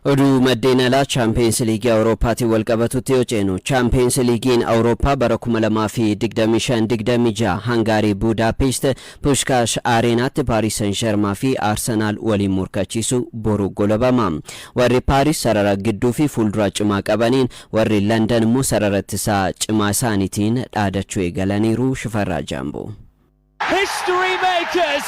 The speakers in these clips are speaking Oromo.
Oduu maddeen alaa Champions League Awuroopaatti walqabatutti yoo ceenu Champions League'n Awurooppaa bara 2025-26 Hangaarii Budapest Pushkash Areenaatti Paris Saint-Germain fi Arsenal waliin morkachiisu boru golabama. Warri Paris sarara gidduu fi fuuldura cimaa qabaniin warri London immoo sarara ittisaa cimaa isaaniitiin dhaadachuu eegalaniiru. Shifarraa Jaamboo. History makers!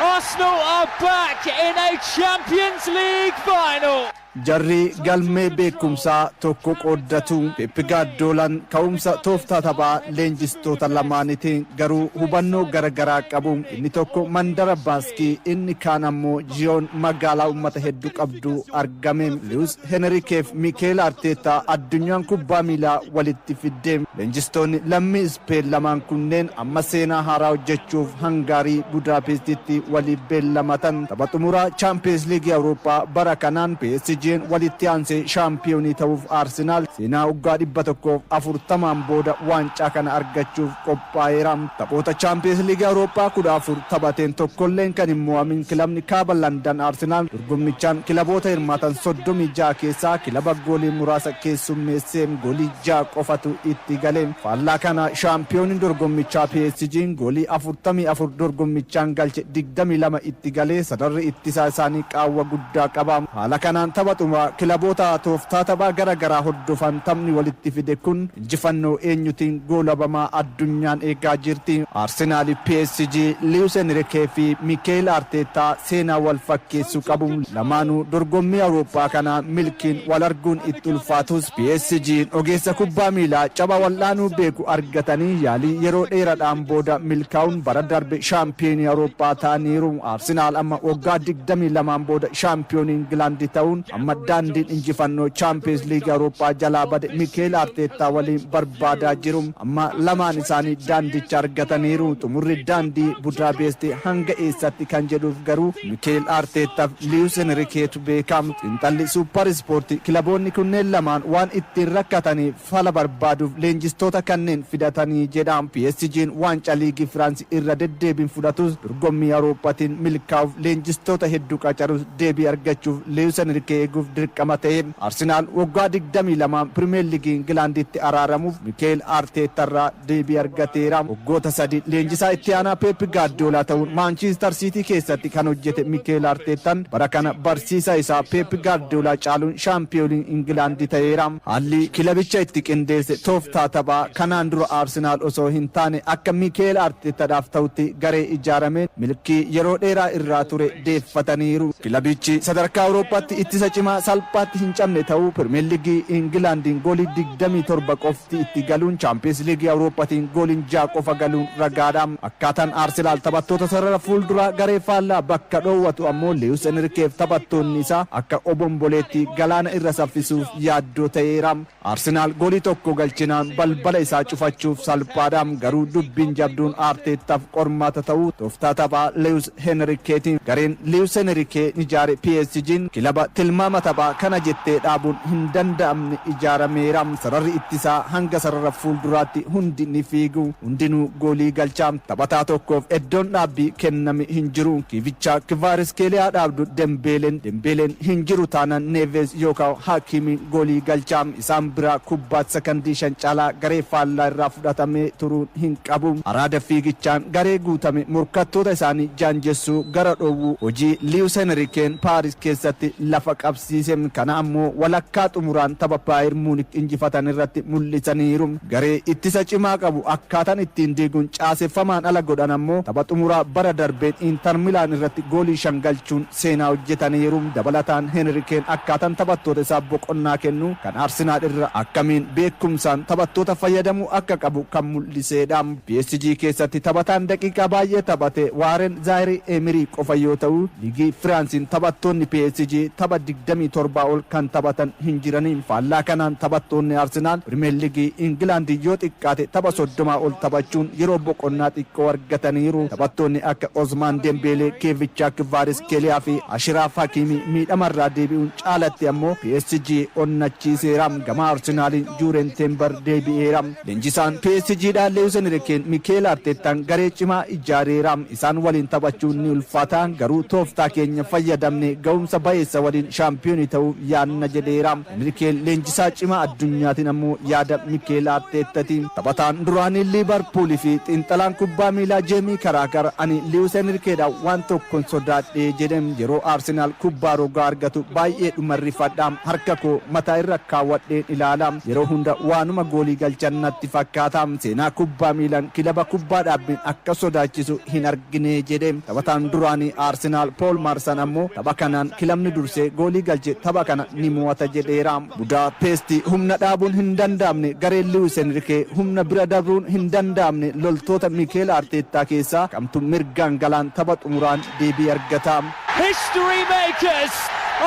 Arsenal are back in a Champions League final. Jarri galmee beekumsaa tokko qooddatu Pep Guardiolaan ka'umsa tooftaa taphaa leenjistoota lamaanitiin garuu hubannoo garagaraa qabu. Inni tokko mandara baaskii, inni kaan ammoo Gion magaalaa uummata hedduu qabdu argame. Luis Enrique fi Mikel Arteta addunyaan kubbaa miilaa walitti fidde. Leenjistoonni lammii Spain lamaan kunneen amma seenaa haaraa hojjechuuf Hangaarii Budapestitti waliif beellamatan. Tapha xumuraa Champions League Awurooppaa bara kanaan PSG walitti aansee shaampiyoonii ta'uuf Arsenal seenaa waggaa 140 booda waancaa kana argachuuf qophaa'eera. Taphoota Champions League Awurooppaa 14 taphateen tokkolleen kan hin mo'amin kilabni kaaba London Arsenal dorgommichaan kilaboota hirmaatan 36 keessaa kilaba goolii muraasa keessummeessee goolii 6 qofatu itti gale. Faallaa kana shaampiyooniin dorgommichaa PSG'n goolii 44 dorgommichaan galche 22 itti galee sadarri ittisaa isaanii qaawwa guddaa qaba. Haala kanaan taphatuma kilaboota tooftaa taphaa garagaraa hordofan taphni walitti fide kun injifannoo eenyutiin goolabamaa addunyaan eegaa jirti. Arsenaal, PSG, Luis Enrique fi Mikel Arteta seenaa wal fakkeessu qabu. Lamaanuu dorgommii Awurooppaa kana milkiin wal arguun itti ulfaatus PSG ogeessa kubbaa miilaa cabaa wal'aanuu beeku argatanii yaalii yeroo dheeraadhaan booda milkaa'uun bara darbe shaampiyoonii Awurooppaa ta'aniiru. Arsenaal amma waggaa 22 booda shaampiyoonii Ingilaandi ta'uun amma daandiin injifannoo Champions League Awurooppaa jalaa bade Mikel Arteta waliin barbaadaa jiru. Amma lamaan isaanii daandicha argataniiru. Xumurri daandii Budapest hanga eessatti kan jedhuuf garuu Mikel Arteta fi Luis Enriquetu beekama. Xiinxalli Super Sport kilaboonni kunneen lamaan waan ittiin rakkatanii fala barbaaduuf leenjistoota kanneen fidatanii jedha. PSG'n waancaa liigii Firaansi irra deddeebiin fudhatus dorgommii Awurooppaatiin milkaa'uuf leenjistoota hedduu qacaruus deebii argachuuf Luis Enrique eeguuf dirqama ta'e. Arsenal waggaa 22 Premier League Ingilaanditti araaramuuf Mikel Arteta irraa deebii argateera. Waggoota 3 leenjisaa itti aanaa Pep Guardiola ta'uun Manchester City keessatti kan hojjete Mikel Artetaan bara kana barsiisa isaa Pep Guardiola caaluun shaampiyoonii Ingilaandi ta'eera. Haalli kilabicha itti qindeesse tooftaa taphaa kanaan dura Arsenal osoo hin taane akka Mikel Artetaadhaaf ta'utti garee ijaarame milkii yeroo dheeraa irraa ture deeffataniiru. Kilabichi sadarkaa Awurooppaatti ittisa cimaa salphaatti hin cabne ta'uu Premier League Ingilaandiin goolii 27 qofti itti galuun Champions League Awurooppaatiin gooliin 6 qofa galuun ragaadha. Akkaataan Arsenal taphattoota sarara fuulduraa garee faallaa bakka dhoowwatu ammoo Luis Enrique taphattoonni isaa akka obomboleetti galaana irra saffisuuf yaaddoo ta'eera. Arsenal goolii tokko galchinaan balbala isaa cufachuuf salphaadha. Garuu dubbiin jabduun Artetaaf qormaata ta'uu tooftaa taphaa Luis Enriquetiin gareen Luis Enrique ijaare PSG'n kilaba tilmaama taphaa kana jettee dhaabuun hin danda'amne ijaarameera. Sararri ittisaa hanga sarara fuulduraatti hundi ni fiigu. Hundinuu goolii galchaa. Taphataa tokkoof iddoon dhaabbii kenname hin jiru. Kiivicha Kvaratskhelia dhaabdu Dembeleen hin jiru taanaan Neves yookaan Hakimi goolii galchaa. Isaan bira kubbaa sekondii 5 caalaa garee faallaa irraa fudhatamee turuun hin qabu. Araada fiigichaan garee guutame morkattoota isaanii jaanjessuu gara dhoowwuu hojii Luis Enrique'n Paris keessatti lafa qabsiise. Kana ammoo walakkaa xumuraan tapha Bayern Munich injifatan irratti mul'isaniiru. Garee ittisa cimaa qabu akkaataan ittiin diiguun caaseffamaan ala godhan ammoo tapha xumuraa bara darbeen Inter Milaan irratti goolii 5 galchuun seenaa hojjetaniiru. Dabalataan Enrique'n akkaataan taphattoota isaa boqonnaa kennu kan Arsenal irra akkamiin beekumsaan taphattoota fayyadamuu akka qabu kan mul'iseedha. PSG keessatti taphataan daqiiqaa baay'ee taphate Warren Zaire Emery qofa yoo ta'u liigii Firaansiin taphattoonni PSG tapha 27 ol kan taphatan hin jiraniin faallaa kanaan taphattoonni Arsenaal Premier League England yoo xiqqaate tapha 30 ol taphachuun yeroo boqonnaa xiqqoo argataniiru. Taphattoonni akka Osman Dembele, Kevin Kvaratskhelia fi Ashraf Hakimi miidhamarraa deebi'uun caalatti ammoo PSG onnachiiseera. Gama Arsenaaliin Juren Timber deebi'eera. Leenjisaan PSG dhaan Luis Enrique Mikel Arteetaan garee cimaa ijaareera. Isaan waliin taphachuun ni ulfaata garuu tooftaa keenya fayyadamne ga'umsa bayeessa waliin shaampiyoonii ta'uu yaadna jedheera. Enrique leenjisaa cimaa addunyaatiin ammoo yaada Mikel Arteetaati. Taphataan duraanii Liverpool fi xiinxalaan kubbaa miilaa Jamie Carragher ani Luis Enriqueedhaan waan tokkoon sodaadhee jedhem yeroo Arsenaal kubbaa rogaa argatu baay'ee dhumarrifadha. Harka koo mataa irra kaawwadheen ilaala. Yeroo hunda waanuma goolii galchannatti fakkaata. Seenaa kubbaa miilaan kilaba kubbaa dhaabbiin akka sodaachisu hin argine jedhe. Taphataan duraanii Arsenaal Paul Marsan ammoo tapha kanaan kilabni dursee goolii galche tapha kana ni mo'ata jedheera. Budapest humna dhaabuun hin danda'amne gareen Luis Enrique humna bira dabruun hin danda'amne loltoota Mikel Arteetaa keessaa kamtu mirgaan galaan tapha xumuraan deebii argata. History makers!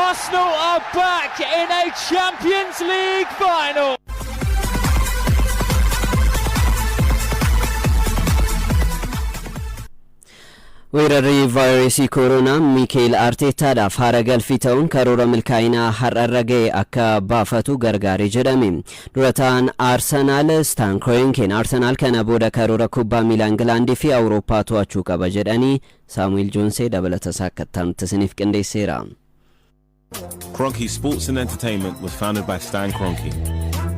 Arsenal are back in a Champions League final! weerarri vaayirasii kooroonaa Mikel Arteetaadhaaf haara galfii ta'uun karoora milkaa'inaa har'arra ga'e akka baafatu gargaaree jedhame. Durataan Arsenaal Stan Kroenke Arsenaal kana booda karoora kubbaa miilaa Ingilaandii fi Awurooppaa to'achuu qaba jedhanii Saamu'eel Joonsee dabalatasaa akka taasisaniif qindeesseera. Kroenke Sports and Entertainment was founded by Stan Kroenke.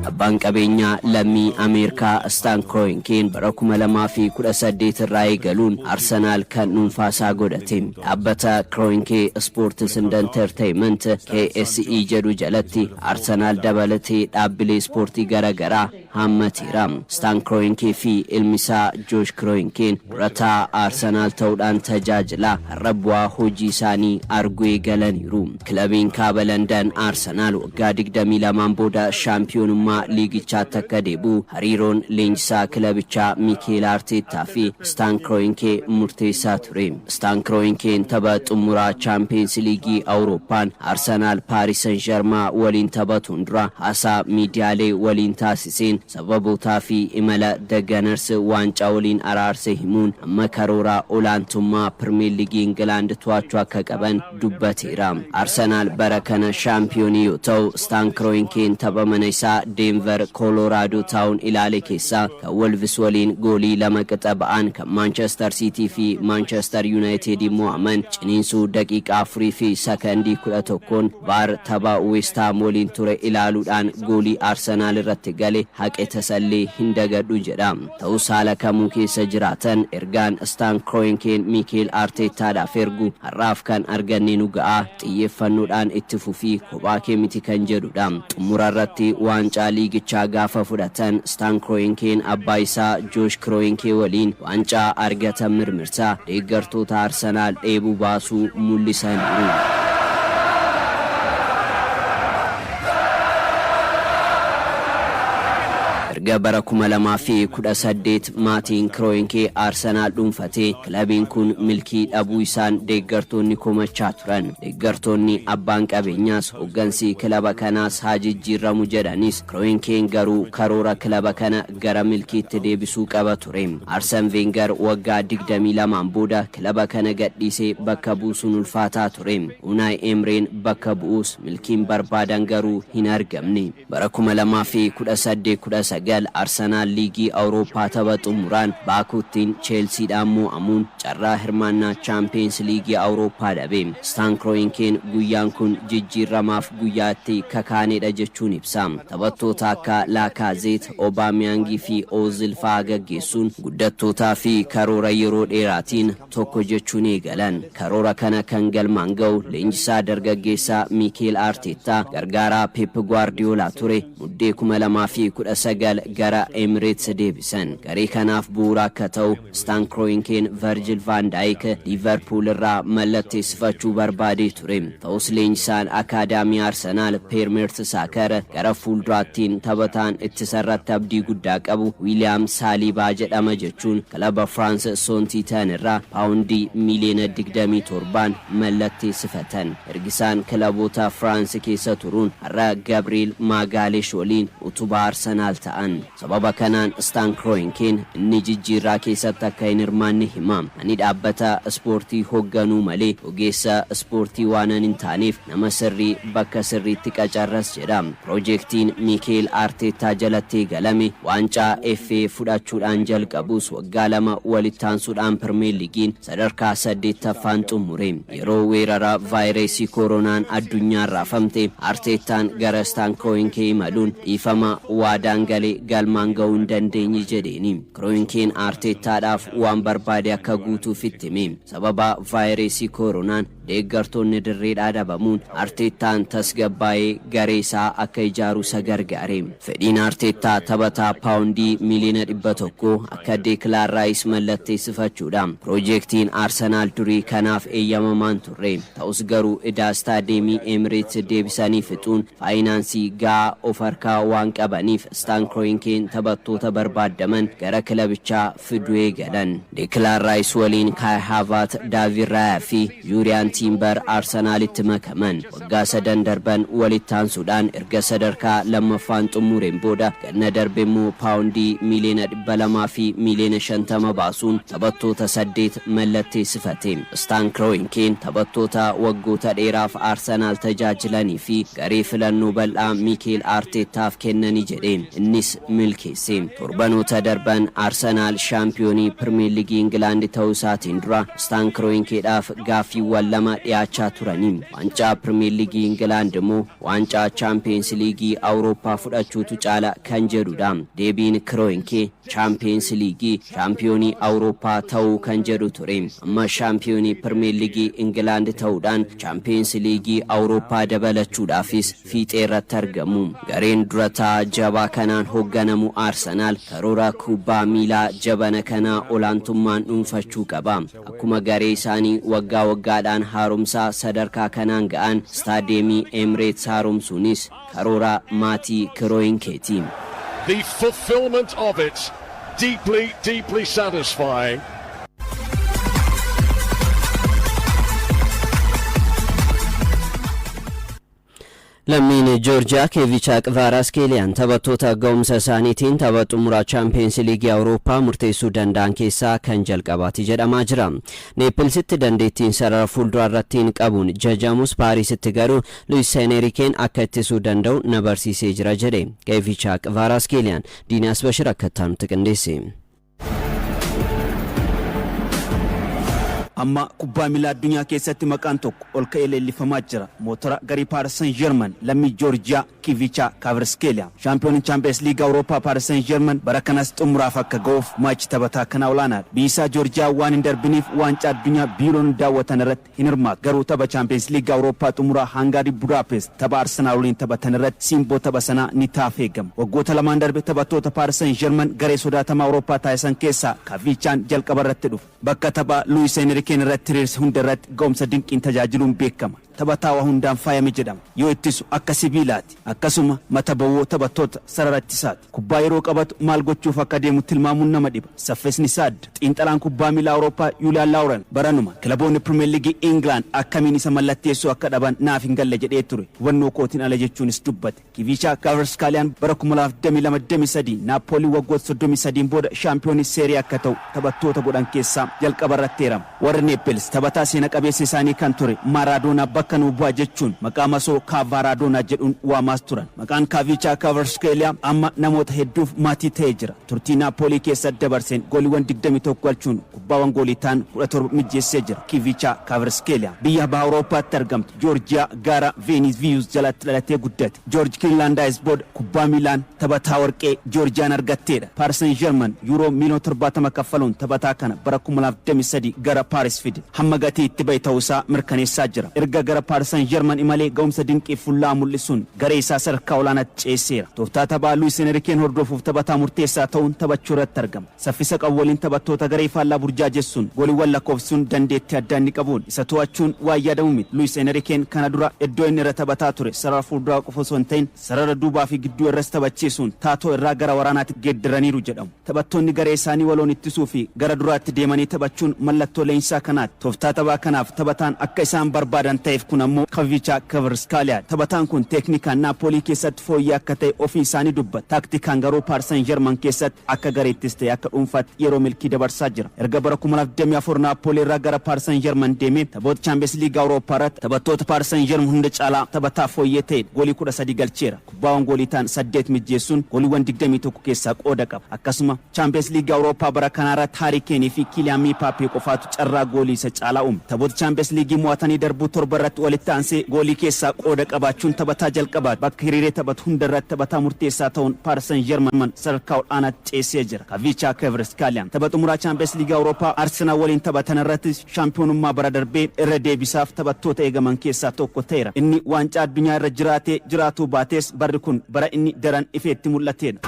Abbaan qabeenyaa lammii Ameerikaa Stan Kroenke bara 2018 irraa eegaluun Arsenaal kan dhuunfaasaa godhate. Dhaabbata Kroenke Sports and Entertainment KSE jedhu jalatti Arsenaal dabalatee dhaabbilee ispoortii garaagaraa hammateera. Stan Kroenke fi ilmisaa Josh Kroenke durataa Arsenaal ta'uudhaan tajaajila har'a bu'aa hojii isaanii arguu eegalaniiru. Kilabiin kaaba London Arsenaal waggaa 22 booda shaampiyoonummaa liigichaatti akka deebi'u hariiroon leenjisaa kilabichaa Mikel Arteetaa fi Stan Kroenke murteessaa ture. Stan Kroenke tapha xumuraa Champions League Awurooppaan Arsenaal Paris Saint-Germain waliin taphatuun dura haasaa miidiyaalee waliin taasiseen sababootaa fi imala The Gunners waancaa waliin araarse himuun amma karoora olaantummaa Premier League England to'achuu akka qaban dubbateera. Arsenaal bara kana shaampiyoonii yoo ta'u Stan Kroenke tapha mana isaa Denver Colorado Town ilaale keessaa kan Wolves waliin goolii 2 qaxaba'an kan Manchester City fi Manchester United mo'aman ciniinsuu daqiiqaa 4 fi sakandii 11 VAR tapha West Ham waliin ture ilaaluudhaan goolii Arsenaal irratti gale haqe tasallee hin dagadhu jedha. Ta'us haala kamuu keessa jiraatan ergaan Stan Kroenke Mikel Arteetaadhaaf ergu har'aaf kan arganne nu ga'a xiyyeeffannoodhaan itti fufii kophaa kee miti kan jedhudha. Xumura irratti waancaa liigichaa gaafa fudhatan Stan Kroenke abbaa isaa Josh Kroenke waliin waancaa argatan mirmirsaa deeggartoota Arsenaal dheebuu baasuu mul'isaniiru. Bara 2018 maatiin Kroenke Arsenaal dhuunfatee kilabiin kun milkii dhabuu isaan deeggartoonni komachaa turan. Deeggartoonni abbaan qabeenyaas hoggansi kilaba kanaas haa jijjiiramu jedhanis Kroenkeen garuu karoora kilaba kana gara milkiitti deebisuu qaba ture. Arsene Wenger waggaa 22 booda kilaba kana gadhiisee bakka buusuun ulfaataa ture. Unai Emereen bakka bu'uus milkiin barbaadan garuu hin argamne. Bara 2018-19 Arsenaal liigii Awurooppaa tapha xumuraan Baakuuttiin Chelseadhaan mo'amuun carraa hirmaannaa Champions League Awurooppaa dhabe. Stan Kroenke guyyaan kun jijjiiramaaf guyyaatti kakaaneedha jechuun ibsa. Taphattoota akka Lacazette, Aubameyang fi Ozil fa'aa gaggeessuun guddattootaa fi karoora yeroo dheeraatiin tokko jechuun eegalan. Karoora kana kan galmaan ga'u leenjisaa dargaggeessaa Mikel Arteetaa gargaaraa Pep Guardiola ture muddee 2019 gara Emirates deebisan. Garee kanaaf bu'uura akka ta'u Stan Kroenke Virgil van Dijk Liverpool irraa mallatteessifachuu barbaadee ture. Ta'us leenjisaan akaadaamii Arsenaal Per Mertesacker gara fuulduraattiin taphataan ittisarratti abdii guddaa qabu William Saliba jedhama jechuun kilaba France Saint-Étienne irraa paawundii miliyoona 27 mallatteessifatan. Ergisaan kilaboota France keessa turuun har'a Gabriel Magalhaes waliin utubaa Arsenaal ta'an. Sababa kanaan Stan Kroenke inni jijjiirraa keessatti akka hin hirmaanne hima. Ani dhaabbata ispoortii hoogganuu malee ogeessa ispoortii waan hin taaneef nama sirrii bakka sirriitti qacarras jedha. Piroojeektiin Mikel Arteta jalatti galame waancaa FA fudhachuudhaan jalqabus waggaa 2 walitti aansuudhaan Premier Leaguein sadarkaa 8ffaan xumure. Yeroo weerara vaayirasii koronaan addunyaa raafamte Artetaan gara Stan Kroenke imaluun dhiifama waadaan galee galmaan ga'uu hin dandeenye jedheeni. Kroenke Artetaadhaaf waan barbaade akka guutuuf itti hime. Sababa vaayirasii koronaan deeggartoonni dirreedhaa dhabamuun Artetaan tasgabbaa'ee garee isaa akka ijaaru isa gargaare. Fedhiin Artetaa taphataa paawundii miliyoona 100 akka Declan Rice mallatteessifachuudha. Piroojeektiin Arsenaal durii kanaaf eeyyamamaan turre. Ta'us garuu idaa istaadiyeemii Emirates deebisanii fixuun faayinaansii gahaa of harkaa waan qabaniif Stan Kroenke taphattoota barbaadaman gara kilabichaa fiduu eegalan. Declan Rice waliin Kai Havertz, David Raya fi Julian Timber Arsenaalitti makaman. Waggaa 3 darban walitti aansuudhaan erga sadarkaa lammaffaan xumureen booda ganna darbe immoo paawundii miliyoona 200 fi miliyoona 50 baasuun taphattoota 8 mallatteessifate. Stan Kroenke taphattoota waggoota dheeraaf Arsenaal tajaajilanii fi garee filannoo bal'aa Mikel Artetaaf kennanii jedhe innis milkeesse. Torbanoota darban Arsenaal shaampiyoonii Premier League England ta'uu isaatiin dura Stan Kroenkeedhaaf gaaffiiwwan 2 dhiyaachaa turanii. Waancaa Premier League England immoo waancaa Champions League Awurooppaa fudhachuutu caala kan jedhudha. Deebiin Kroenke Champions League shaampiyoonii Awurooppaa ta'uu kan jedhu ture. Amma shaampiyoonii Premier League England ta'uudhaan Champions League Awurooppaa dabalachuudhaafis fiixee irratti argamu. Gareen durataa jabaa kanaan hoogganamu Arsenaal karoora kubbaa miilaa jabana kanaa olaantummaan dhuunfachuu qaba. Akkuma garee isaanii waggaa waggaadhaan haaromsaa sadarkaa kanaan ga'an istaadiyeemii Emirates haaromsuunis karoora maatii Kroenkeeti. The fulfillment of it deeply satisfying. Lammiin Joorjiyaa Kevicha Kvaratskhelia taphattoota ga'umsa isaaniitiin tapha xumuraa Champions League Awurooppaa murteessuu danda'an keessaa kan jalqabaati jedhamaa jira. Neepilsitti dandeettiin sarara fuulduraa irrattiin qabuun jajamus Paarisitti garuu Luis Enrique akka ittisuu danda'u na barsiisee jira jedhe. Kevicha Kvaratskhelia Diinaas Bashir akka taanutti qindeesse. amma kubbaa miilaa addunyaa keessatti maqaan tokko ol ka'ee leellifamaa jira. Mootora garii Paris Saint-Germain lammii Joorjiyaa Kevicha Kvaratskhelia shaampiyoonii Champions League Awurooppaa Paris Saint-Germain bara kanas xumuraaf akka ga'uuf maachi taphataa kana olaanaadha. Biisaa Joorjiyaa waan hin darbiniif waancaa addunyaa biiloon daawwatan irratti hin hirmaatu. Garuu tapha Champions League Awurooppaa xumuraa Hungary Budapest tapha Arsenaal waliin taphatan irratti simboo tapha sanaa ni taaf eegama. Waggoota lamaan darbe taphattoota Paris Saint-Germain garee sodaatamaa Awurooppaa taasisan keessaa Kevichaan jalqaba irratti dhufe. Bakka tapha Luis Enrique irratti hiriirsa hunda irratti ga'umsa dinqiin tajaajiluun beekama. Taphataa hundaan faayame jedhama. Yoo ittisu akka sibiilaati. Akkasuma mata bawoo taphattoota sararattisaati. Kubbaa yeroo qabatu maal gochuuf akka deemu tilmaamuun nama dhiba. Saffisni isaa adda. Xiinxalaan kubbaa miilaa Awurooppaa Julian Lauren baranuma kilaboonni Premier League England akkamiin isa mallatteessuu akka dhaban naaf hin galle jedhee ture. Hubannoo kootiin ala jechuunis dubbate. Kevicha Kvaratskhelia bara 2022 Napoli waggoota 33 booda shaampiyoonii seerii akka ta'u taphattoota godhan keessaa jalqaba irratti heerama. Warra Neepels taphataa seena qabeessa isaanii kan ture Maradona bakka bu'aa jechuun maqaa masoo Maradona jedhuun waamaas turan. Maqaan Kevicha Kvaratskhelia amma namoota hedduuf maatii ta'ee jira. Turtii Napoli keessa dabarseen gooliiwwan 21 galchuun kubbaawwan goolii ta'an 17 mijeessee jira. Kevicha Kvaratskhelia biyya baha Awurooppaatti argamtu Joorjiyaa gara Venezuela jalatti dhalatee guddate. George Kinlandaayis booda kubbaa miilaan taphataa warqee Joorjiyaan argatteedha. Paris Saint-Germain yuuroo miliyoona 70 kaffaluun taphataa kana bara 2023 gara Paris fide. Hamma gatii itti bahe ta'uusaa mirkaneessaa jira. Erga gara Paris Saint-Germain imalee ga'umsa dinqii fullaa mul'isuun garee isaa sadarkaa olaanaatti ceeseera. Tooftaa taphaa Luis Enriqueen hordofuuf taphataa murteessaa ta'uun taphachuu irratti argama. Saffisa qabu waliin taphattoota garee faallaa burjaajessuun gooliiwwan lakkoofsuun dandeettii addaa inni qabuun isa to'achuun waa yaadamu miti. Luis Enriqueen kana dura iddoo inni irra taphataa ture sarara fuulduraa qofa osoo hin ta'in sarara duubaa fi gidduu irras taphachiisuun taatoo irraa gara waraanaatti geeddaraniiru jedhamu. Taphattoonni garee isaanii waloon ittisuu fi gara duraatti deemanii taphachuun mallattoo leenjisaa kanaati. Tooftaa taphaa kanaaf taphataan akka isaan barbaadan ta'eef kun ammoo Khvicha Kvaratskhelia. Taphataan kun teeknikaan Naapoolii keessatti fooyyee akka ta'e ofii isaanii dubbata. Taaktikaan garuu Paris Saint-Germain keessatti akka gareettis ta'e akka dhuunfaatti yeroo milkii dabarsaa jira. Erga bara 2024 Naapoolii irraa gara Paris Saint-Germain deemee taphoota Champions League Awurooppaa irratti taphattoota Paris Saint-Germain hunda caalaa taphataa fooyyee ta'e goolii 13 galcheera. Kubbaawwan goolii ta'an 8 mijjeessuun gooliiwwan 21 keessaa qooda qaba. Akkasuma Champions League Awurooppaa bara kana irratti Harry Kane fi Kylian Mbappé qofaatu carraa goolii isa caalaa uume. Taphoota Champions League mo'atanii darbuu torba irratti walitti aansee goolii keessaa qooda qabaachuun taphataa jalqabaa bakka hiriiree taphatu hunda irratti taphataa murteessaa ta'uun Paris Saint-Germain sadarkaa olaanaatti ceesee jira. Khvicha Kvaratskhelia tapha xumuraa Champions League Awurooppaa Arsenal waliin taphatan irratti shaampiyoonummaa bara darbee irra deebisaaf taphattoota eegaman keessaa tokko ta'eera. Inni waancaa addunyaa irra jiraatee jiraatuu baates barri kun bara inni daran ifeetti mul'ateedha.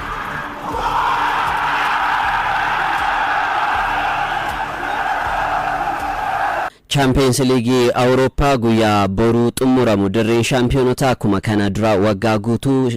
Champions League Awurooppaa guyyaa boruu xumuramu dirree shaampiyoonota akkuma kana dura waggaa guutuu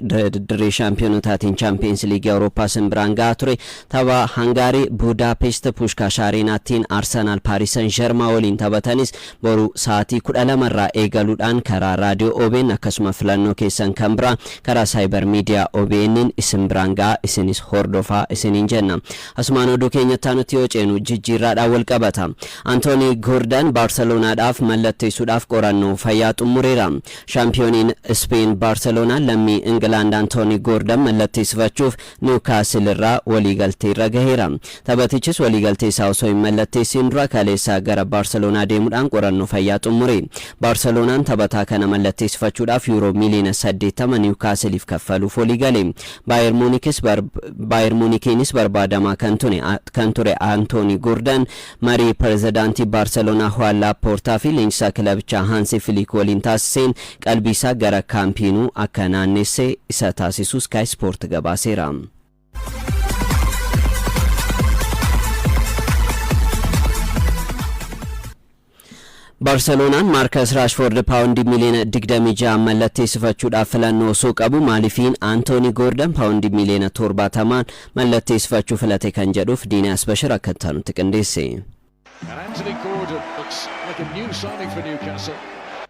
dirree shaampiyoonotaatiin Champions League Awurooppaa simbiraan gahaa ture. Tapha Hangaarii Budapest Pushkash Areenaattiin Arsenal Paris Saint-Germain waliin taphatanis boruu sa'aatii 12 irraa eegaluudhaan karaa raadiyoo OBN akkasuma filannoo keessan kan biraa karaa Cyber Media OBN isin biraan gahaa isinis hordofaa isiniin jenna. Asumaan oduu keenyatti nuti yoo ceenu jijjiirraadhaan wal qabata. Anthony Gordon Barcelonaadhaaf mallatteessuudhaaf qorannoo fayyaa xumureera. Shaampiyooniin Spain Barcelona lammii England Anthony Gordon mallatteessifachuuf Newcastle irraa waliigaltee irra gaheera. Taphatichis waliigaltee isaa osoo hin mallatteessin dura kaleessaa gara Barcelona deemuudhaan qorannoo fayyaa xumure. Barcelonaan taphataa kana mallatteessifachuudhaaf yuuroo miliyoona 80 Newcastleif kaffaluuf waliigale. Bayern Munichiinis barbaadamaa kan ture Anthony Gordon marii pirezidaantii Barcelona Laporta fi leenjisaa kilabichaa Hansi Flick waliin taasiseen qalbii isaa gara kaampinuu akka naannessee isa taasisus Sky Sport gabaaseera. Barcelonaan Marcus Rashford paawundi miliyoona 26 mallatteessifachuudhaaf filannoo osoo qabu maaliifiin Anthony Gordon paawundi miliyoona 70 mallatteessifachuu filate kan jedhuuf Diinaas Bashir akka taanutti qindeesse. And Anthony Gordon looks like a new signing for Newcastle.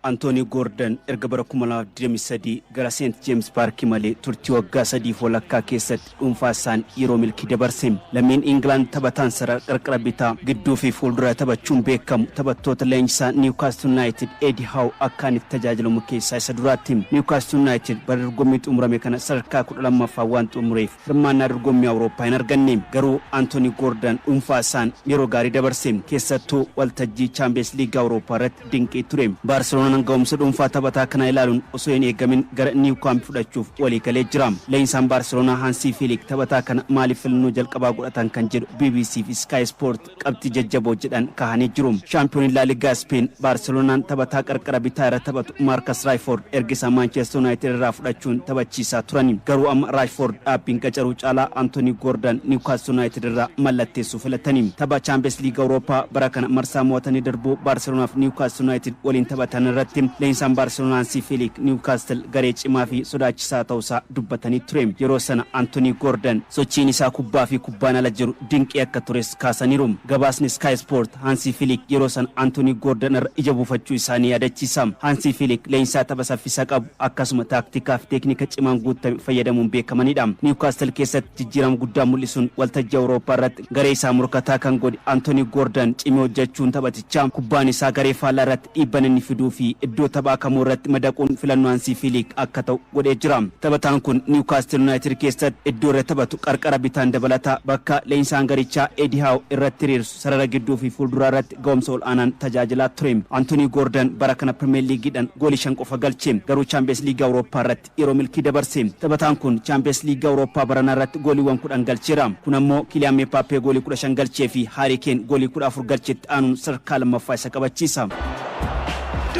Anthony Gordon erga bara 2023 gara St James Park malee turtii waggaa 3 walakkaa keessatti dhuunfaa isaan yeroo milkii dabarse. Lammiin England taphataan sarara qarqara bitaa gidduu fi fuuldura taphachuun beekamu taphattoota leenjisaa Newcastle United Eddie Howe akkaan itti tajaajilamu keessaa isa duraatti. Newcastle United bara dorgommii xumurame kana sadarkaa 12ffaa waan xumureef hirmaannaa dorgommii Awurooppaa hin arganne. Garuu Anthony Gordon dhuunfaa isaan yeroo gaarii dabarse keessattuu waltajjii Champions League Awurooppaa irratti dinqii ture. Barcelona ga'umsa dhuunfaa taphataa kana ilaaluun osoo hin eegamin gara Newcastle fudhachuuf walii galee jira. Leenjisaan Barcelona Hansi Flick taphataa kana maaliif filannoo jalqabaa godhatan kan jedhu BBC fi Sky Sport qabxii jajjaboo jedhan kahanii jiru. Shaampiyoonii La Liga Spain Barcelonaan taphataa qarqara bitaa irra taphatu Marcus Rashford erga Manchester United irraa fudhachuun taphachiisaa turani. Garuu amma Rashford dhaabbiin qacaruu caalaa Anthony Gordon Newcastle United irraa mallatteessuu filatani. Tapha Champions League Awurooppaa bara kana marsaa mo'atanii darbuu Barcelona fi Newcastle United waliin taphatan irratti leenjisaan Barcelona Hansi Flick Newcastle garee cimaa fi sodaachisaa ta'uusaa dubbatanii ture. Yeroo sana Anthony Gordon sochiin isaa kubbaa fi kubbaan ala jiru dinqii akka tures kaasaniiru. Gabaasni Sky Sport Hansi Flick yeroo sana Anthony Gordon irra ija buufachuu isaanii yaadachiisa. Hansi Flick leenjisaa tapha saffisa qabu akkasuma taaktikaa fi teeknika cimaan guutame fayyadamuun beekamanidha. Newcastle keessatti jijjiirama guddaa mul'isuun waltajjii Awurooppaa irratti garee isaa murkataa kan godhe Anthony Gordon cimee hojjechuun taphatichaa kubbaan isaa garee faallaa irratti dhiibbaa inni fiduu fi iddoo taphaa kamuu irratti madaquun filannoo Hansi Flick akka ta'u godhee jira. Taphataan kun Newcastle United keessatti iddoo irra taphatu qarqara bitaan dabalataa bakka leenjisaan garichaa Eddie Howe irratti hiriirsu sarara gidduu fi fuulduraa irratti ga'umsa ol aanaan tajaajilaa ture. Anthony Gordon bara kana Premier League'dhaan goolii 5 qofa galche. Garuu Champions League Awurooppaa irratti yeroo milkii dabarse. Taphataan kun Champions League Awurooppaa baranaa irratti gooliiwwan 10 galcheera. Kun ammoo Kylian Mbappé goolii 15 galchee fi Harry Kane goolii 14 galcheetti aanuun sadarkaa lammaffaa isa qabachiisa.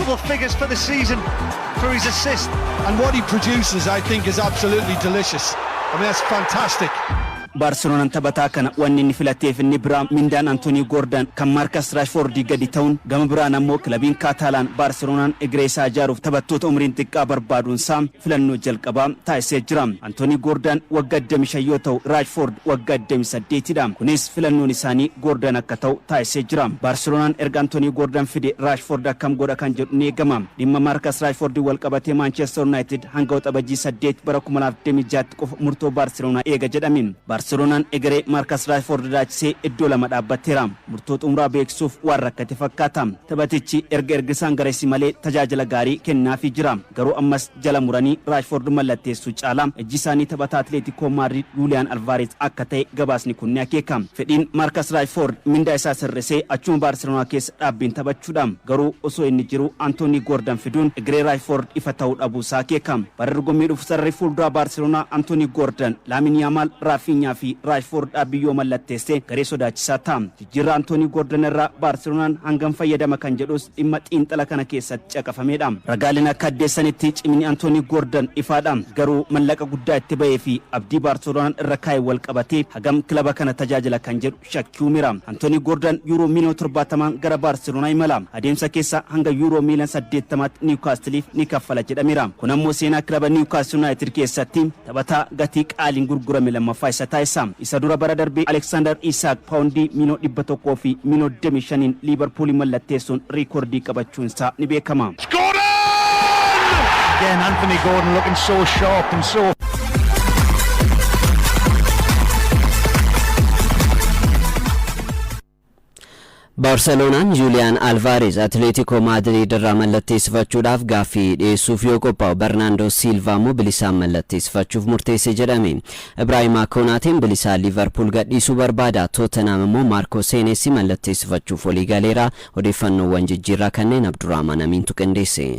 double figures for the season for his assist. And what he produces, I think, is absolutely delicious. I mean, that's fantastic. Barcelona taphataa kana wanni inni filateef inni biraa mindaan Anthony Gordon kan Marcus Rashford gadi ta'uun gama biraan ammoo kilabiin Catalan Barcelonaan egeree isaa ijaaruuf taphattoota umriin xiqqaa barbaaduun isaa filannoo jalqabaa taasisee jira. Anthony Gordon waggaa 25 yoo ta'u Rashford waggaa 28 dha. Kunis filannoon isaanii Gordon akka ta'u taasisee jira. Barcelonaan erga Anthony Gordon fide Rashford akkam godha kan jedhu ni eegama. Dhimma Marcus Rashford wal qabatee Manchester United hanga waxabajii 8 bara 2026 qofa murtoo Barcelona eega jedhamin. Barcelonaan egeree Marcus Rashford daachisee iddoo lama dhaabbateera. Murtoota umraa beeksuuf waan rakkate fakkaata. Taphatichi ergisaan gareessi malee tajaajila gaarii kennaafii jira. Garuu ammas jala muranii Rashford mallatteessuu caala ejji isaanii taphataa Atletico Madrid Julian Alvarez akka ta'e gabaasni kun ni akeeka. Fedhiin Marcus Rashford mindaa isaa sirrisee achuma Barcelona keessa dhaabbiin taphachuudha. Garuu osoo inni jiru Anthony Gordon fiduun egeree Rashford ifa ta'uu dhabuu isaa akeeka. Bara dorgommii dhufu sararri fuulduraa Barcelona Anthony Gordon, Lamine Yamal, Rafinha fi Rashford dhaabbiyyoo mallatteessee garee sodaachisaa ta'a. Jijjiirraa Anthony Gordon irraa Barcelonaan hangam fayyadama kan jedhus dhimma xiinxala kana keessatti caqafameedha. Ragaaleen akka addeessanitti cimini Anthony Gordon ifaadha. Garuu mallaqa guddaa itti ba'ee fi abdii Barcelonaan irra kaa'e wal qabatee hagam kilaba kana tajaajila kan jedhu shakkii mira. Anthony Gordon euro miliyoona 70 gara Barcelona imala. Adeemsa keessa hanga euro miliyoona 80 Newcastleif ni kaffala jedhameera. Kun ammoo seenaa kilaba Newcastle United keessatti taphataa gatii qaaliin gurgurame lammaffaa isa taasisa. Isa dura bara darbe Alexander Isak paundi miliyoona 100 fi miliyoona 25 Liverpool mallatteessuun reekordii qabachuun isaa ni beekama. Again, Anthony Gordon looking so sharp and so... Barcelonaan Julian Alvarez Atletico Madrid irraa mallatteessifachuudhaaf gaaffii dhiyeessuuf yoo qophaa'u Bernardo Silva immoo bilisaan mallatteessifachuuf murteessee jedhame. Ibrahima Konateen bilisaan Liverpool gadhiisuu barbaada. Tottenham immoo Marco Senesi mallatteessifachuuf walii galeera. Odeeffannoowwan jijjiirraa kanneen Abdurrahman Amintu qindeesse.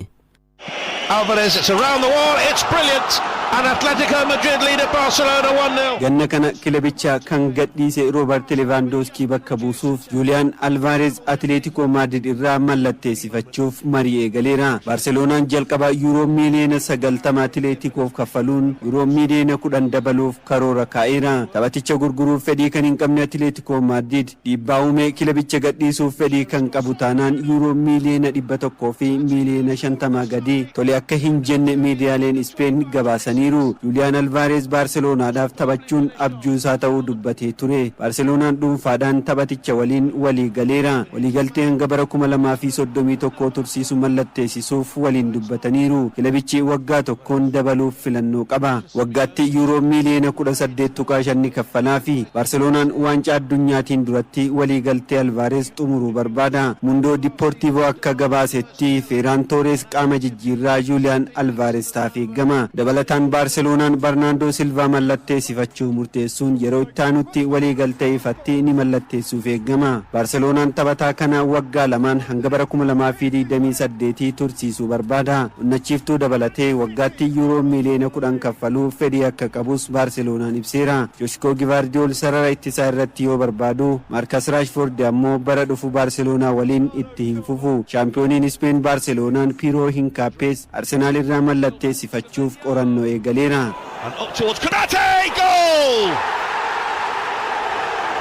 Alvarez, it's around the wall, it's brilliant. And Atletico Madrid lead at Barcelona 1-0. Ganna kana kilabicha kan gadhiise Robert Lewandowski bakka buusuuf Julian Alvarez Atletico Madrid irraa mallatteessifachuuf marii eegaleera. Barcelonaan jalqaba euro miliyoona 90 Atleticof kaffaluun euro miliyoona 10 dabaluuf karoora kaa'eera. Taphaticha gurguruuf fedhii kan hin qabne Atletico Madrid dhiibbaa uume kilabicha gadhiisuuf fedhii kan qabu taanaan euro miliyoona 100 fi miliyoona 50 gadi tole akka hin jenne miidiyaaleen Spain gabaasanii. Julian Alvarez Barcelonaadhaaf taphachuun abjuu isaa ta'uu dubbatee ture. Barcelonaan dhuunfaadhaan taphaticha waliin walii galeera. Waliigaltee hanga bara 2031 tursiisu mallatteessisuuf waliin dubbataniiru. Kilabichi waggaa tokkoon dabaluuf filannoo qaba. Waggaatti euro miliyoona 18.5 kaffalaa fi Barcelonaan waancaa addunyaatiin duratti waliigaltee Alvarez xumuruu barbaada. Mundo Deportivo akka gabaasetti Ferran Torres qaama jijjiirraa Julian Alvarez taaf eegama. Dabalataan Barcelonaan Bernardo Silva mallatteessifachuu murteessuun yeroo itti aanutti waliigaltee ifatti ni mallatteessuuf eegama. Barcelonaan taphataa kana waggaa lamaan hanga bara 2028 tursiisuu barbaada. Onnachiiftuu dabalatee waggaatti euro miliyoona 10 kaffaluuf fedhii akka qabus Barcelonaan ibseera. Joshko Gvardiol sarara ittisaa irratti yoo barbaadu Marcus Rashford ammoo bara dhufu Barcelona waliin itti hin fufu. Shaampiyooniin Spain Barcelonaan Piero Hincapiés Arsenal irraa mallatteessifachuuf qorannoo eegaleera. And up towards Konate, goal!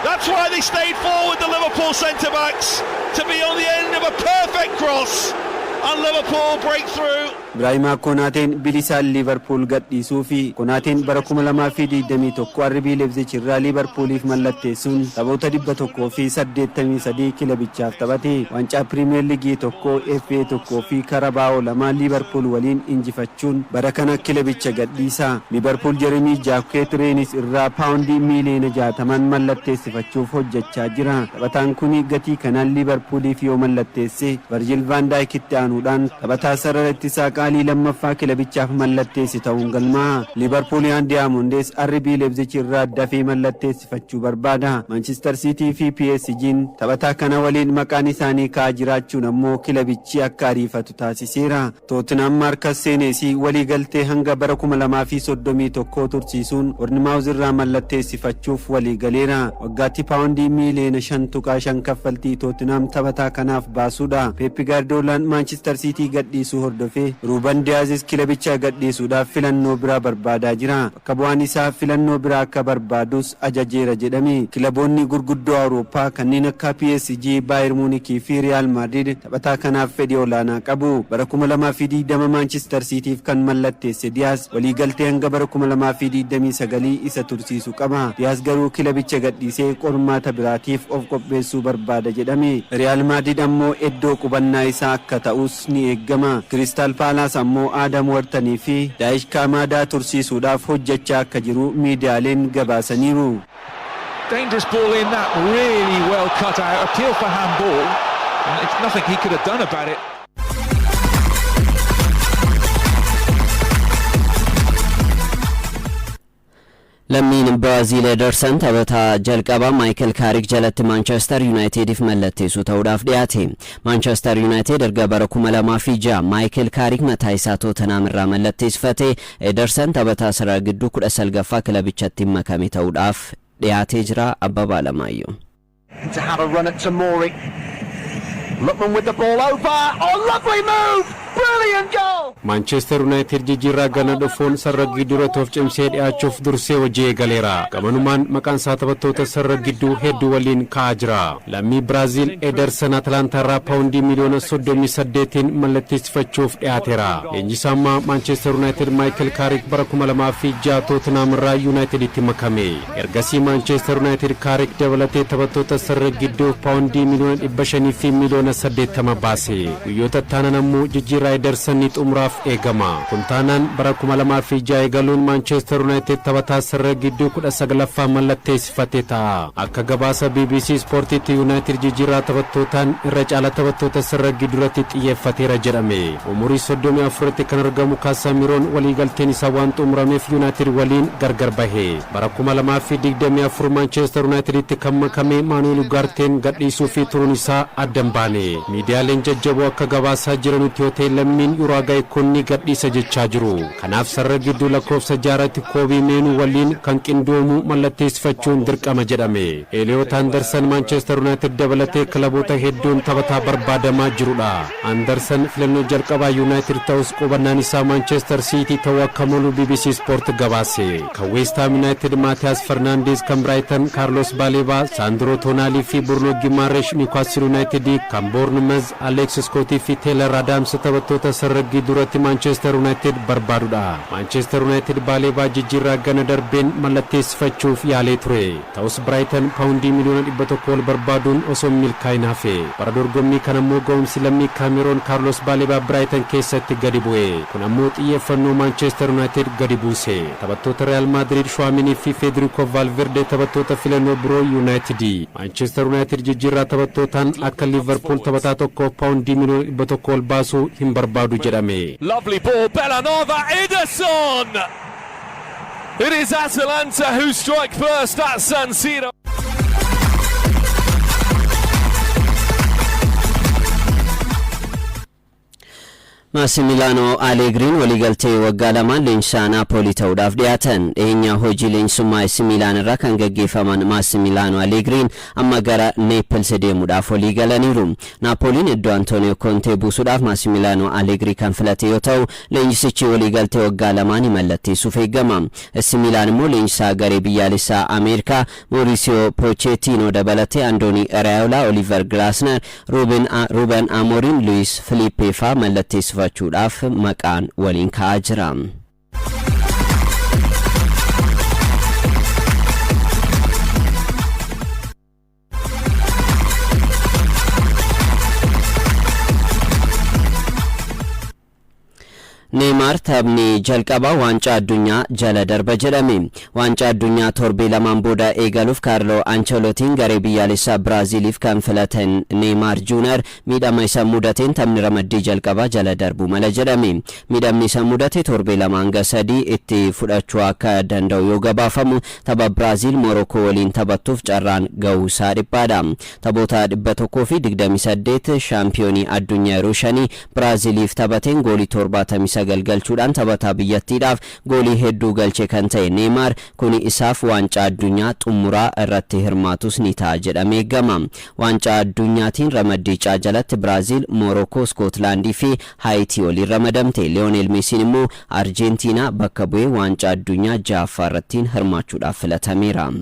That's why they stayed forward, the Liverpool centre-backs, to be on the end of a perfect cross. And Liverpool break through. Ibrahima Konateen bilisaan Liverpool gadhiisuu fi Konateen bara 2021 RB Leipzig irraa Liverpooliif mallatteessuun taphoota 183 kilabichaaf taphate. Waancaa Premier League tokko, FA tokko fi Carabao lama Liverpool waliin injifachuun bara kana kilabicha gadhiisa. Liverpool Jeremy Jacquet Rennes irraa paawundii miliyoona 60 mallatteessifachuuf hojjechaa jira. Taphataan kun gatii kanaan Liverpooliif yoo mallatteesse Virgil van Dijk itti aanuudhaan taphataa sarara ittisaa qaalii lammaffaa kilabichaaf mallatteessita'uun galmaa. Liverpooliyaan Diyamondees RB Leipzig irraa dafee mallatteessifachuu barbaada. Manchester City fi PSG'n taphataa kana waliin maqaan isaanii ka'aa jiraachuun ammoo kilabichi akka ariifatu taasiseera. Tottenham Marcus Senesi waliigaltee hanga bara 2031 tursiisuun Bournemouth irraa mallatteessifachuuf waliigaleera. Waggaatti paawundii miiliyoona 5.5 kaffaltii Tottenham taphataa kanaaf baasuudha. Pep Guardiolaan Manchester City gadhiisuu hordofee Ruben Dias kilabicha gadhiisuudhaaf filannoo biraa barbaadaa jira. Bakka bu'aan isaa filannoo biraa akka barbaadus ajajeera jedhame. Kilaboonni gurguddoo Awurooppaa kanneen akka PSG, Bayern Munich fi Real Madrid taphataa kanaaf fedhii olaanaa qabu. Bara 2020 Manchester Cityf kan mallatteesse Dias waliigaltee hanga bara 2029 isa tursiisu qaba. Dias garuu kilabicha gadhiisee qormaata biraatiif of qopheessuu barbaada jedhame. Real Madrid ammoo iddoo qubannaa isaa akka ta'us ni eeggama. Crystal Palace ammoo Adam Wharton fi Daesh Kamada tursiisuudhaaf hojjechaa akka jiru miidiyaaleen gabaasaniiru. Dangerous ball in that, really well cut out. Appeal for handball. And it's nothing he could have done about it. lammiin Biraazil Ederson taphataa jalqabaa Michael Carrick jalatti Manchester Unitediif mallatteessu ta'uudhaaf dhiyaate. Manchester United erga bara 2006 Michael Carrick mataa isaa Tottenham irraa mallatteessifate. Ederson taphataa sarara gidduu 19ffaa kilabichatti makame ta'uudhaaf dhiyaatee jira. Abbabaa Alamaayyoo. To have a run at Tomori. Lookman with the ball over. Oh, lovely move! Brilliant goal! Manchester United jijjiirraa gana dhufuun sarara gidduu toof cimsee dhi'aachuuf dursee hojii eegaleera. Gamanumaan maqaan isaa taphattoota sarara gidduu hedduu waliin ka'aa jira. Lammii Biraazil Ederson Atlanta irraa paawundii miliyoona 38 mallatteessifachuuf dhiyaateera. Leenjisaa ammaa Manchester United Michael Carrick bara 2006 Tottenham irraa Uniteditti makame. Ergasii Manchester United Carrick dabalatee taphattoota sarara gidduu paawundii miliyoona 500 fi miliyoona 80 baase. Guyyoota taanan ammoo jijjiirraa Ederson xumuraaf eegama. Kun taanaan bara 2006 eegaluun Manchester United taphataa sarara gidduu 19ffaa mallatteessifate ta'a. Akka gabaasa BBC Sportiitti United jijjiirraa taphattootaan irra caala taphattoota sarara gidduutti xiyyeeffateera jedhame. Umurii 34tti kan argamu Casemiroon waliigalteen isaa waan xumurameef United waliin gargar bahe. Bara 2024 Manchester Uniteditti kan makame Manuel Ugarte gadhiisuu fi turuun isaa addan baane. Miidiyaaleen jajjaboo akka gabaasaa jiranitti hoteela lammiin Uruguay kunni gadhiisa jechaa jiru. Kanaaf sarara gidduu lakkoofsa jaarratti Kobii Meenuu waliin kan qindoomu mallatteessifachuun dirqama jedhame. Elliot Anderson Manchester United dabalatee kilaboota hedduun taphataa barbaadamaa jirudha. Anderson filannoo jalqabaa United ta'us qubannaan isaa Manchester City ta'uu akka malu BBC Sport gabaase. Kan West Ham United Matthias Fernandes, kan Brighton Carlos Baleba, Sandro Tonali fi Bruno Guimaraes Newcastle United, kan Bournemouth Alex Scott fi Taylor Adams taphattoota sarara gidduutti Manchester United barbaadudha. Manchester United Baleba jijjiirraa gana darbeen mallatteessifachuuf yaalee ture. Ta'us Brighton paawundii miliyoona 100 barbaaduun osoo milkaa'in hafe. Bara dorgommii kana ammoo ga'umsi lammii Cameroon Carlos Baleba Brighton keessatti gadi bu'e. Kun ammoo xiyyeeffannoo Manchester United gadi buuse. Taphattoota Real Madrid Tchouaméni fi Federico Valverde taphattoota filannoo biroo United. Manchester United jijjiirraa taphattootaan akka Liverpool taphataa tokko paawundii miliyoona 100 baasu hin barbaadu jedhame. Lovely ball, Bellanova, Ederson! It is Atalanta who strike first at San Siro. Massimiliano Allegri waliigaltee waggaa lamaan leenjisaa Napoli ta'uudhaaf dhiyaatan. Dhiyeenya hojii leenjisummaa AC Milan irraa kan gaggeeffaman Massimiliano Allegri amma gara Naples deemuudhaaf waliigalaniiru. Napoliin iddoo Antonio Conte buusuudhaaf Massimiliano Allegri kan filate yoo ta'u, leenjisichi waliigaltee waggaa lamaan mallatteessuuf eeggama. AC Milan immoo leenjisaa garee biyyaalessaa Ameerikaa Mauricio Pochettino dabalatee Andoni Raiola, Oliver Glasner, Ruben Amorim, Luis Felipe faa mallatteessuuf fachuudhaaf maqaan waliin ka'aa jira. Neymar taphni jalqabaa waancaa addunyaa jala darba jedhame. Waancaa addunyaa torbee lamaan booda eegaluuf Carlo Ancelottiin garee biyyaalessaa Biraaziliif kan filatan Neymar Jr miidhama isa mudateen taphni ramaddii jalqabaa jala darbu mala jedhame. Miidhamni isa mudate torbee lamaan gasadii itti fudhachuu akka danda'u yoo gabaafamu tapha Biraazil Morokoo waliin taphattuuf carraan ga'uusaa dhiphaadha. Taphoota 128 shaampiyoonii addunyaa yeroo shanii Biraaziliif taphateen goolii 70 galgalchuudhaan taphataa biyyattiidhaaf goolii hedduu galche kan ta'e Neymar kuni isaaf waancaa addunyaa xumuraa irratti hirmaatus ni ta'a jedhamee eegama. Waancaa addunyaatiin ramaddichaa jalatti Biraazil, Morokoo, Skootlaandii fi Haayitii waliin ramadamte. Lionel Messiin immoo Arjentiinaa bakka bu'ee waancaa addunyaa 6ffaa irratti hirmaachuudhaaf filatameera.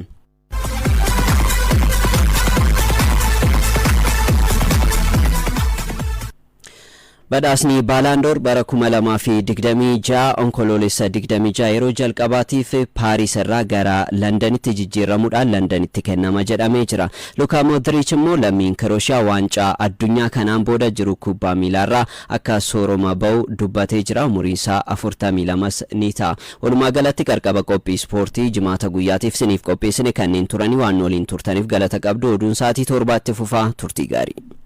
Badhaasni Baalaandoor bara 2026 onkoloolessa 26 yeroo jalqabaatiif Paariis irraa gara Londanitti jijjiiramuudhaan Londanitti kennama jedhamee jira. Luka Modric immoo lammiin Krooshiyaa waancaa addunyaa kanaan booda jiru kubbaa miilaarraa akka sooroma ba'u dubbatee jira. Umuriin isaa 42 ni ta'a. Walumaa galatti qarqaba qophii ispoortii jimaata guyyaatiif siniif qopheessine kanneen turanii waan waliin turtaniif galata qabdu. Oduun sa'aatii 7tti fufaa turtii gaarii.